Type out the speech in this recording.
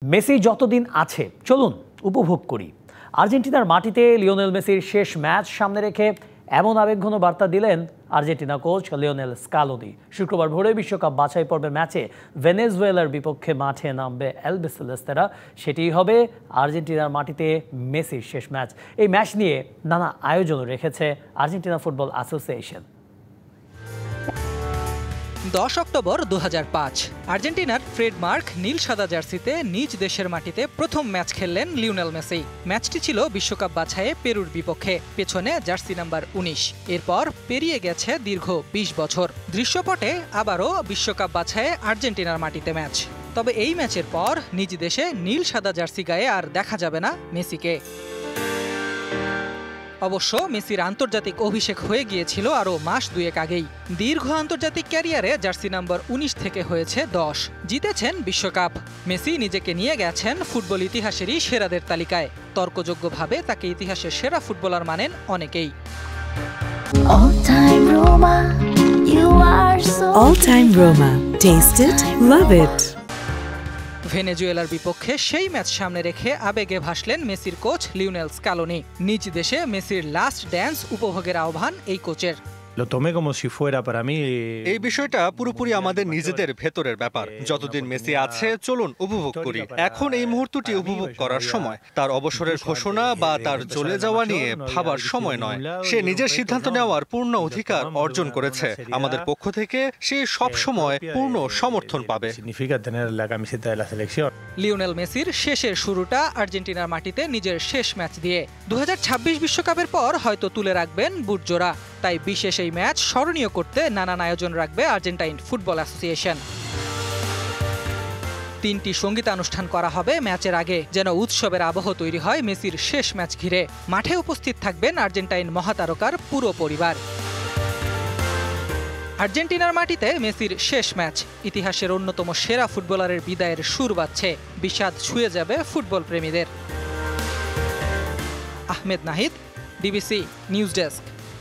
Messi যতদিন আছে চলুন উপভোগ করি। আর্জেন্টিনার মাটিতে লিওনেল মেসির শেষ ম্যাচ সামনে রেখে এমন আবেগঘন বার্তা দিলেন আর্জেন্টিনা কোচ লিওনেল স্কালোনি। শুক্রবার ভোরে বিশ্বকাপ বাছাই পর্বের ম্যাচে ভেনেজুয়েলার বিপক্ষে মাঠে নামবে অ্যালবিসেলেস্তেরা। সেটিই হবে আর্জেন্টিনার মাটিতে মেসির শেষ ম্যাচ। এই ম্যাচ নিয়ে নানা আয়োজনও রেখেছে আর্জেন্টিনা ফুটবল অ্যাসোসিয়েশন। 10 অক্টোবর 2005 আর্জেন্টিনার ট্রেডমার্ক নীল সাদা জার্সিতে নিজ দেশের মাটিতে প্রথম ম্যাচ খেললেন লিওনেল মেসি। ম্যাচটি ছিল বিশ্বকাপ বাছাইয়ে পেরুর বিপক্ষে, পেছনে জার্সি নাম্বার 19। এরপর পেরিয়ে গেছে দীর্ঘ 20 বছর। দৃশ্যপটে আবারও বিশ্বকাপ বাছাইয়ে আর্জেন্টিনার মাটিতে ম্যাচ। তবে এই ম্যাচের পর নিজ দেশে নীল সাদা জার্সি গায়ে আর দেখা যাবে না মেসিকে। অবশ্য মেসির আন্তর্জাতিক অভিষেক হয়ে গিয়েছিল আরও মাস দুয়েক আগেই। দীর্ঘ আন্তর্জাতিক ক্যারিয়ারে জার্সি নাম্বার 19 থেকে হয়েছে 10, জিতেছেন বিশ্বকাপ। মেসি নিজেকে নিয়ে গেছেন ফুটবল ইতিহাসেরই সেরাদের তালিকায়। তর্কযোগ্যভাবে তাকে ইতিহাসের সেরা ফুটবলার মানেন অনেকেই। All time Roma. Taste it, love it. ভেনেজুয়েলার বিপক্ষে সেই ম্যাচ সামনে রেখে আবেগে ভাসলেন মেসির কোচ লিওনেল স্কালোনি। নিজ দেশে মেসির লাস্ট ড্যান্স উপভোগের আহ্বান এই কোচের। এই বিষয়টা পুরোপুরি আমাদের নিজেদের ভেতরের ব্যাপার। যতদিন মেসি আছে চলুন উপভোগ করি। এখন এই মুহূর্তটি উপভোগ করার সময়। তার অবসরের ঘোষণা বা তার চলে যাওয়া নিয়ে ভাবার সময় নয়। সে নিজের সিদ্ধান্ত নেওয়ার পূর্ণ অধিকার অর্জন করেছে। আমাদের পক্ষ থেকে সে সব সময় পূর্ণ সমর্থন পাবে। লিওনেল মেসির শেষের শুরুটা আর্জেন্টিনার মাটিতে নিজের শেষ ম্যাচ দিয়ে। 2026 বিশ্বকাপের পর হয়তো তুলে রাখবেন বুটজোড়া। তাই বিশেষ এই ম্যাচ স্মরণীয় করতে নানান আয়োজন রাখবে আর্জেন্টাইন ফুটবল অ্যাসোসিয়েশন। 3টি সঙ্গীতানুষ্ঠান করা হবে ম্যাচের আগে, যেন উৎসবের আবহ তৈরি হয় মেসির শেষ ম্যাচ ঘিরে। মাঠে উপস্থিত থাকবেন আর্জেন্টাইন মহাতারকার পুরো পরিবার। আর্জেন্টিনার মাটিতে মেসির শেষ ম্যাচ, ইতিহাসের অন্যতম সেরা ফুটবলারের বিদায়ের সুর বাজছে। বিষাদ ছুঁয়ে যাবে ফুটবল প্রেমীদের। Ahmed Nahid, DBC news desk.